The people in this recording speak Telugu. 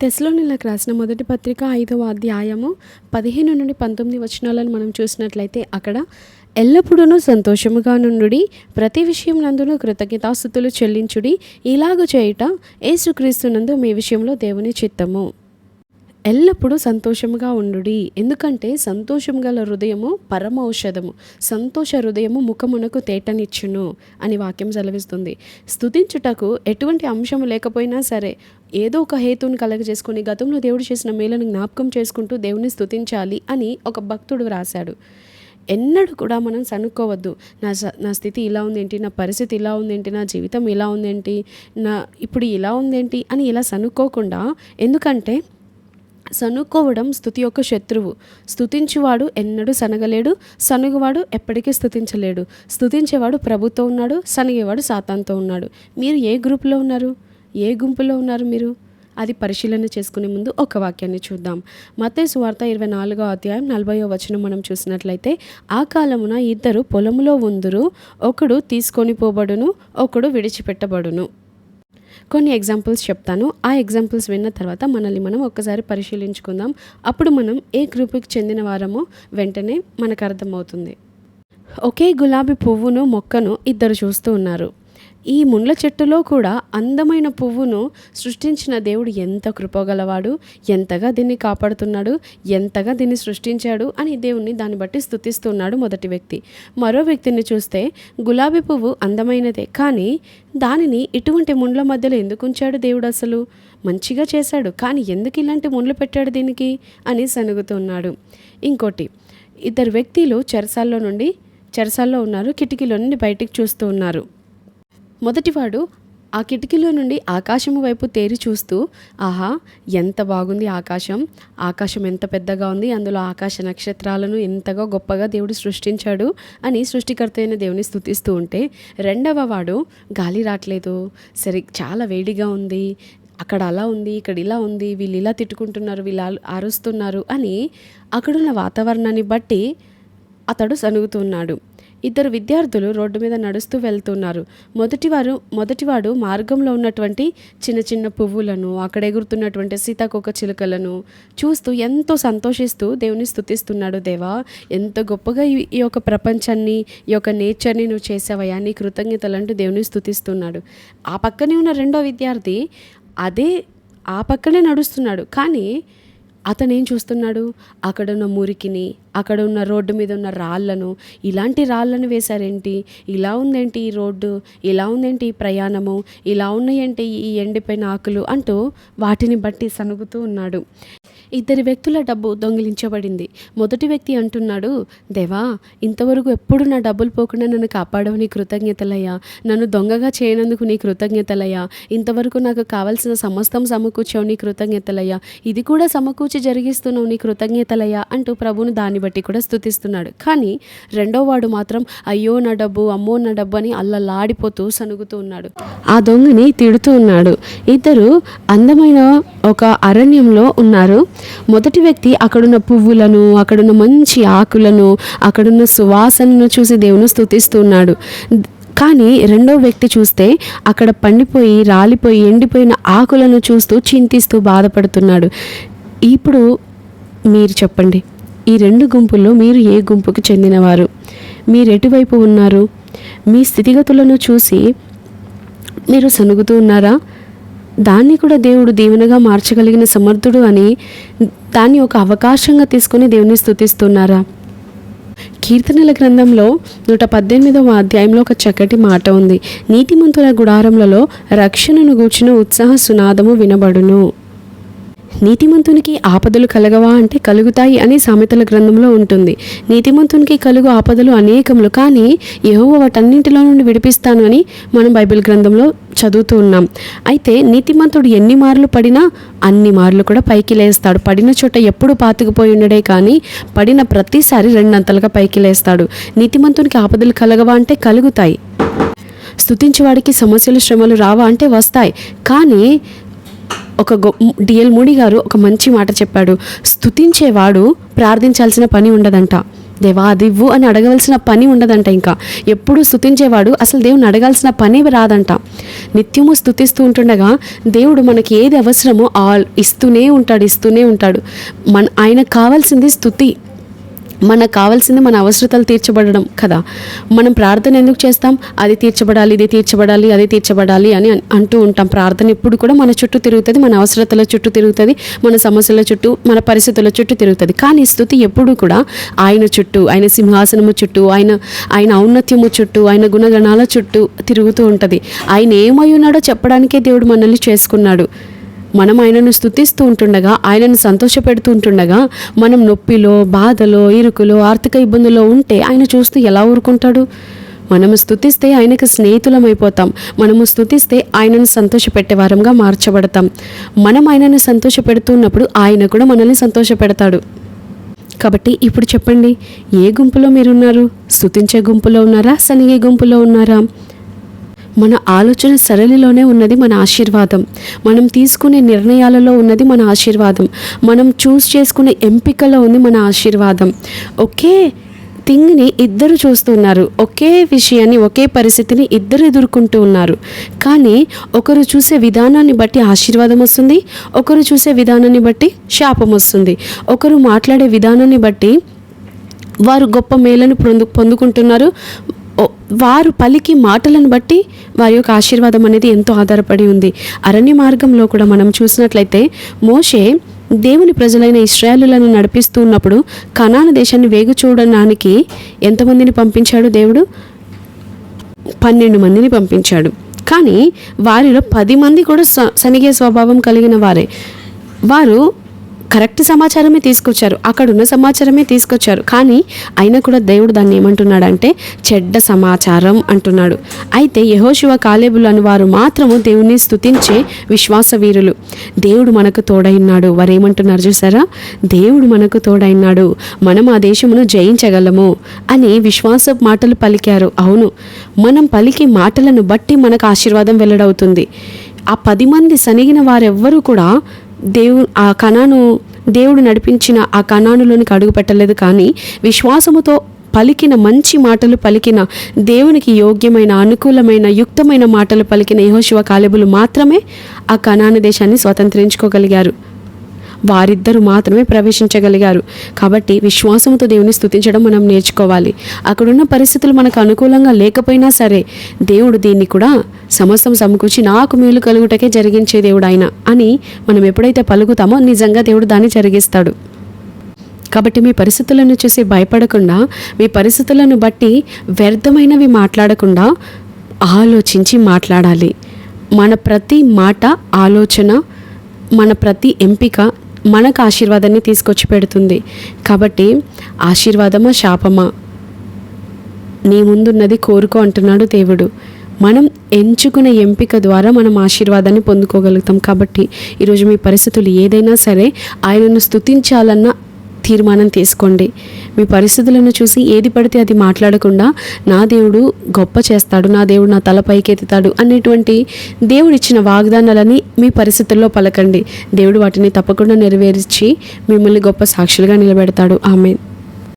తెస్సలోనియులకు రాసిన మొదటి పత్రిక 5వ అధ్యాయము 15-19 వచనాలను మనం చూసినట్లయితే అక్కడ ఎల్లప్పుడూ సంతోషముగా నుండుడి, ప్రతి విషయమునందును కృతజ్ఞతాస్తుతులు చెల్లించుడి, ఇలాగ చేయుట యేసుక్రీస్తునందు మీ విషయంలో దేవుని చిత్తము. ఎల్లప్పుడూ సంతోషముగా ఉండుడి, ఎందుకంటే సంతోషం గల హృదయము పరమ ఔషధము, సంతోష హృదయము ముఖమునకు తేటనిచ్చును అని వాక్యం సెలవిస్తుంది. స్తుతించుటకు ఎటువంటి అంశము లేకపోయినా సరే ఏదో ఒక హేతువుని కలగజేసుకొని గతంలో దేవుడు చేసిన మేలను జ్ఞాపకం చేసుకుంటూ దేవుని స్తుతించాలి అని ఒక భక్తుడు రాశాడు. ఎన్నడూ కూడా మనం సనుక్కోవద్దు. నా స్థితి ఇలా ఉందేంటి, నా పరిస్థితి ఇలా ఉందేంటి, నా జీవితం ఇలా ఉందేంటి, ఇప్పుడు ఇలా ఉందేంటి అని ఇలా సనుక్కోకుండా, ఎందుకంటే సనుక్కోవడం స్తుతి యొక్క శత్రువు. స్తుతించువాడు ఎన్నడూ సనగలేడు, సనుగువాడు ఎప్పటికీ స్తుతించలేడు. స్తుతించేవాడు ప్రభుతో ఉన్నాడు, సనిగేవాడు సాతానుతో ఉన్నాడు. మీరు ఏ గ్రూపులో ఉన్నారు, ఏ గుంపులో ఉన్నారు మీరు? అది పరిశీలన చేసుకునే ముందు ఒక వాక్యాన్ని చూద్దాం. మత్తయి సువార్త 24వ అధ్యాయం 40వ వచనం మనం చూసినట్లయితే, ఆ కాలమున ఇద్దరు పొలములో ఉందురు, ఒకడు తీసుకొని పోబడును, ఒకడు విడిచిపెట్టబడును. కొన్ని ఎగ్జాంపుల్స్ చెప్తాను. ఆ ఎగ్జాంపుల్స్ విన్న తర్వాత మనల్ని మనం ఒక్కసారి పరిశీలించుకుందాం. అప్పుడు మనం ఏ గ్రూప్కి చెందిన వారమో వెంటనే మనకు అర్థమవుతుంది. ఒకే గులాబీ పువ్వును మొక్కను ఇద్దరు చూస్తూ ఉన్నారు. ఈ ముండ్ల చెట్టులో కూడా అందమైన పువ్వును సృష్టించిన దేవుడు ఎంత కృపగలవాడు, ఎంతగా దీన్ని కాపాడుతున్నాడు, ఎంతగా దీన్ని సృష్టించాడు అని దేవుణ్ణి దాన్ని బట్టి స్తుతిస్తున్నాడు మొదటి వ్యక్తి. మరో వ్యక్తిని చూస్తే గులాబీ పువ్వు అందమైనదే, కానీ దానిని ఇటువంటి ముండ్ల మధ్యలో ఎందుకు ఉంచాడు దేవుడు? అసలు మంచిగా చేశాడు, కానీ ఎందుకు ఇలాంటి ముండ్లు పెట్టాడు దీనికి అని సనుగుతున్నాడు. ఇంకోటి, ఇద్దరు వ్యక్తులు చెరసాల్లో ఉన్నారు, కిటికీలో నుండి బయటికి చూస్తూ ఉన్నారు. మొదటివాడు ఆ కిటికీలో నుండి ఆకాశం వైపు తేరి చూస్తూ, ఆహా ఎంత బాగుంది ఆకాశం ఎంత పెద్దగా ఉంది, అందులో ఆకాశ నక్షత్రాలను ఎంతగా గొప్పగా దేవుడు సృష్టించాడు అని సృష్టికర్త అయిన దేవుని స్తుతిస్తూ ఉంటే, రెండవ వాడు గాలి రావట్లేదు, సరే చాలా వేడిగా ఉంది, అక్కడ అలా ఉంది, ఇక్కడ ఇలా ఉంది, వీళ్ళు ఇలా తిట్టుకుంటున్నారు, వీళ్ళు అరుస్తున్నారు అని అక్కడున్న వాతావరణాన్ని బట్టి అతడు సనుగుతున్నాడు. ఇద్దరు విద్యార్థులు రోడ్డు మీద నడుస్తూ వెళ్తున్నారు. మొదటివాడు మార్గంలో ఉన్నటువంటి చిన్న చిన్న పువ్వులను, అక్కడ ఎగురుతున్నటువంటి సీతాకోక చిలుకలను చూస్తూ ఎంతో సంతోషిస్తూ దేవుని స్తుతిస్తున్నాడు. దేవా, ఎంత గొప్పగా ఈ యొక్క ప్రపంచాన్ని, ఈ యొక్క నేచర్ని నువ్వు చేసావయ్యా, నీ కృతజ్ఞతలు అంటూ దేవుని స్తుతిస్తున్నాడు. ఆ పక్కనే ఉన్న రెండో విద్యార్థి ఆ పక్కనే నడుస్తున్నాడు, కానీ అతను ఏం చూస్తున్నాడు? అక్కడున్న మురికిని, అక్కడ ఉన్న రోడ్డు మీద ఉన్న రాళ్లను, ఇలాంటి రాళ్లను వేశారేంటి, ఇలా ఉందేంటి ఈ రోడ్డు, ఇలా ఉందేంటి ఈ ప్రయాణము, ఇలా ఉన్నాయంటే ఈ ఎండిపోయిన ఆకులు అంటూ వాటిని బట్టి సనుగుతూ ఉన్నాడు. ఇద్దరి వ్యక్తుల డబ్బు దొంగిలించబడింది. మొదటి వ్యక్తి అంటున్నాడు, దేవా, ఇంతవరకు ఎప్పుడు నా డబ్బులు పోకుండా నన్ను కాపాడవు, నీ కృతజ్ఞతలయ్యా, నన్ను దొంగగా చేయనందుకు నీ కృతజ్ఞతలయ్యా, ఇంతవరకు నాకు కావాల్సిన సమస్తం సమకూర్చావు, నీ కృతజ్ఞతలయ్యా, ఇది కూడా సమకూర్చి జరిగిస్తున్నావు, నీ కృతజ్ఞతలయ్యా అంటూ ప్రభువును దాన్ని బట్టి కూడా స్తుతిస్తున్నాడు. కానీ రెండో వాడు మాత్రం అయ్యో నా డబ్బు, అమ్మో నా డబ్బు అని అల్లలాడిపోతూ సనుగుతూ ఉన్నాడు. ఆ దొంగని తిడుతూ ఉన్నాడు. ఇద్దరు అందమైన ఒక అరణ్యంలో ఉన్నారు. మొదటి వ్యక్తి అక్కడున్న పువ్వులను, అక్కడున్న మంచి ఆకులను, అక్కడున్న సువాసనను చూసి దేవుని స్తుతిస్తున్నాడు. కానీ రెండో వ్యక్తి చూస్తే అక్కడ పండిపోయి, రాలిపోయి, ఎండిపోయిన ఆకులను చూస్తూ చింతిస్తూ బాధపడుతున్నాడు. ఇప్పుడు మీరు చెప్పండి, ఈ రెండు గుంపుల్లో మీరు ఏ గుంపుకు చెందినవారు? మీరు ఎటువైపు ఉన్నారు? మీ స్థితిగతులను చూసి మీరు సనుగుతూ ఉన్నారా? దాన్ని కూడా దేవుడు దీవెనగా మార్చగలిగిన సమర్థుడు అని దాన్ని ఒక అవకాశంగా తీసుకొని దేవుని స్తుతిస్తున్నారా? కీర్తనల గ్రంథంలో 118వ అధ్యాయంలో ఒక చక్కటి మాట ఉంది. నీతిమంతుల గుడారములలో రక్షణను గూర్చిన ఉత్సాహ సునాదము వినబడును. నీతిమంతునికి ఆపదలు కలగవా అంటే కలుగుతాయి అని సామెతల గ్రంథంలో ఉంటుంది. నీతిమంతునికి కలుగు ఆపదలు అనేకములు, కానీ యెహోవా వాటన్నింటిలో నుండి విడిపిస్తాను అని మనం బైబిల్ గ్రంథంలో చదువుతూ ఉన్నాం. అయితే నీతిమంతుడు ఎన్ని మార్లు పడినా అన్ని మార్లు కూడా పైకి లేస్తాడు. పడిన చోట ఎప్పుడు పాతుకుపోయి ఉండడే, కానీ పడిన ప్రతిసారి రెండంతలుగా పైకి లేస్తాడు. నీతిమంతునికి ఆపదలు కలగవా అంటే కలుగుతాయి. స్తుతించేవాడికి సమస్యలు, శ్రమలు రావా అంటే వస్తాయి. కానీ డిఎల్ మూడీ గారు ఒక మంచి మాట చెప్పాడు, స్తుతించేవాడు ప్రార్థించాల్సిన పని ఉండదంట. దేవా అది ఇవ్వు అని అడగవలసిన పని ఉండదంట. ఇంకా ఎప్పుడు స్తుతించేవాడు అసలు దేవుని అడగాల్సిన పని రాదంట. నిత్యము స్తుతిస్తూ ఉంటుండగా దేవుడు మనకి ఏది అవసరమో ఇస్తూనే ఉంటాడు. ఆయనకు కావాల్సింది స్తుతి, మనకు కావాల్సింది మన అవసరతలు తీర్చబడడం కదా. మనం ప్రార్థన ఎందుకు చేస్తాం? అది తీర్చబడాలి, ఇది తీర్చబడాలి, అది తీర్చబడాలి అని అంటూ ఉంటాం. ప్రార్థన ఎప్పుడు కూడా మన చుట్టూ తిరుగుతుంది, మన అవసరతల చుట్టూ తిరుగుతుంది, మన సమస్యల చుట్టూ, మన పరిస్థితుల చుట్టూ తిరుగుతుంది. కానీ స్తుతి ఎప్పుడు కూడా ఆయన చుట్టూ, ఆయన సింహాసనము చుట్టూ, ఆయన ఔన్నత్యము చుట్టూ, ఆయన గుణగణాల చుట్టూ తిరుగుతూ ఉంటుంది. ఆయన ఏమై ఉన్నాడో చెప్పడానికే దేవుడు మనల్ని చేసుకున్నాడు. మనం ఆయనను స్తుతిస్తూ ఉంటుండగా, ఆయనను సంతోషపెడుతూ ఉంటుండగా, మనం నొప్పిలో, బాధలో, ఇరుకులో, ఆర్థిక ఇబ్బందుల్లో ఉంటే ఆయన చూస్తూ ఎలా ఊరుకుంటాడు? మనము స్తుతిస్తే ఆయనకు స్నేహితులమైపోతాం. మనము స్తుతిస్తే ఆయనను సంతోషపెట్టే వారంగా మార్చబడతాం. మనం ఆయనను సంతోషపెడుతున్నప్పుడు ఆయన కూడా మనల్ని సంతోషపెడతాడు. కాబట్టి ఇప్పుడు చెప్పండి, ఏ గుంపులో మీరున్నారు? స్తుతించే గుంపులో ఉన్నారా? సనిగే గుంపులో ఉన్నారా? మన ఆలోచన సరళిలోనే ఉన్నది మన ఆశీర్వాదం. మనం తీసుకునే నిర్ణయాలలో ఉన్నది మన ఆశీర్వాదం. మనం చేసుకునే ఎంపికలో ఉంది మన ఆశీర్వాదం. ఒకే థింగ్ని ఇద్దరు చూస్తున్నారు, ఒకే విషయాన్ని, ఒకే పరిస్థితిని ఇద్దరు ఎదుర్కొంటూ ఉన్నారు. కానీ ఒకరు చూసే విధానాన్ని బట్టి ఆశీర్వాదం వస్తుంది, ఒకరు చూసే విధానాన్ని బట్టి శాపం వస్తుంది. ఒకరు మాట్లాడే విధానాన్ని బట్టి వారు గొప్ప మేలను పొందుకుంటున్నారు. వారు పలికి మాటలను బట్టి వారి యొక్క ఆశీర్వాదం అనేది ఎంతో ఆధారపడి ఉంది. అరణ్య మార్గంలో కూడా మనం చూసినట్లయితే మోషే దేవుని ప్రజలైన ఇశ్రాయేలులను నడిపిస్తూ ఉన్నప్పుడు కనాను దేశాన్ని వేగు చూడడానికి ఎంతమందిని పంపించాడు? దేవుడు 12 మందిని పంపించాడు. కానీ వారిలో 10 మంది కూడా సనిగే స్వభావం కలిగిన వారే. వారు కరెక్ట్ సమాచారమే తీసుకొచ్చారు, అక్కడున్న సమాచారమే తీసుకొచ్చారు. కానీ అయినా కూడా దేవుడు దాన్ని ఏమంటున్నాడంటే చెడ్డ సమాచారం అంటున్నాడు. అయితే యెహోషువ, కాలేబులు అని వారు మాత్రము దేవుని స్తుతించే విశ్వాస వీరులు. దేవుడు మనకు తోడైనాడు. వారు ఏమంటున్నారు చూసారా? దేవుడు మనకు తోడైనాడు, మనం ఆ దేశమును జయించగలము అని విశ్వాస మాటలు పలికారు. అవును, మనం పలికి మాటలను బట్టి మనకు ఆశీర్వాదం వెల్లడవుతుంది. ఆ 10 మంది సనిగిన వారెవ్వరూ కూడా దేవుడు నడిపించిన ఆ కనానులోనికి అడుగు పెట్టలేదు. కానీ విశ్వాసముతో పలికిన మంచి మాటలు పలికిన, దేవునికి యోగ్యమైన, అనుకూలమైన, యుక్తమైన మాటలు పలికిన యెహోషువ, కాలేబులు మాత్రమే ఆ కనాను దేశాన్ని స్వతంత్రించుకోగలిగారు. వారిద్దరూ మాత్రమే ప్రవేశించగలిగారు. కాబట్టి విశ్వాసంతో దేవుని స్తుతించడం మనం నేర్చుకోవాలి. అక్కడున్న పరిస్థితులు మనకు అనుకూలంగా లేకపోయినా సరే దేవుడు దీన్ని కూడా సమస్తం సమకూర్చి నాకు మేలు కలుగుటకే జరిగించే దేవుడు ఆయన అని మనం ఎప్పుడైతే పలుకుతామో నిజంగా దేవుడు దాన్ని జరిగిస్తాడు. కాబట్టి మీ పరిస్థితులను చూసి భయపడకుండా, మీ పరిస్థితులను బట్టి వ్యర్థమైనవి మాట్లాడకుండా ఆలోచించి మాట్లాడాలి. మన ప్రతి మాట, ఆలోచన, మన ప్రతి ఎంపిక మనకు ఆశీర్వాదాన్ని తీసుకొచ్చి పెడుతుంది. కాబట్టి ఆశీర్వాదమా శాపమా నీ ముందున్నది కోరుకో అంటున్నాడు దేవుడు. మనం ఎంచుకునే ఎంపిక ద్వారా మనం ఆశీర్వాదాన్ని పొందుకోగలుగుతాం. కాబట్టి ఈరోజు మీ పరిస్థితులు ఏదైనా సరే ఆయనను స్తుతించాలన్న తీర్మానం తీసుకోండి. మీ పరిస్థితులను చూసి ఏది పడితే అది మాట్లాడకుండా నా దేవుడు గొప్ప చేస్తాడు, నా దేవుడు నా తల పైకెత్తుతాడు అనేటువంటి దేవుడిచ్చిన వాగ్దానాలని మీ పరిస్థితుల్లో పలకండి. దేవుడు వాటిని తప్పకుండా నెరవేర్చి మిమ్మల్ని గొప్ప సాక్షులుగా నిలబెడతాడు. ఆమేన్.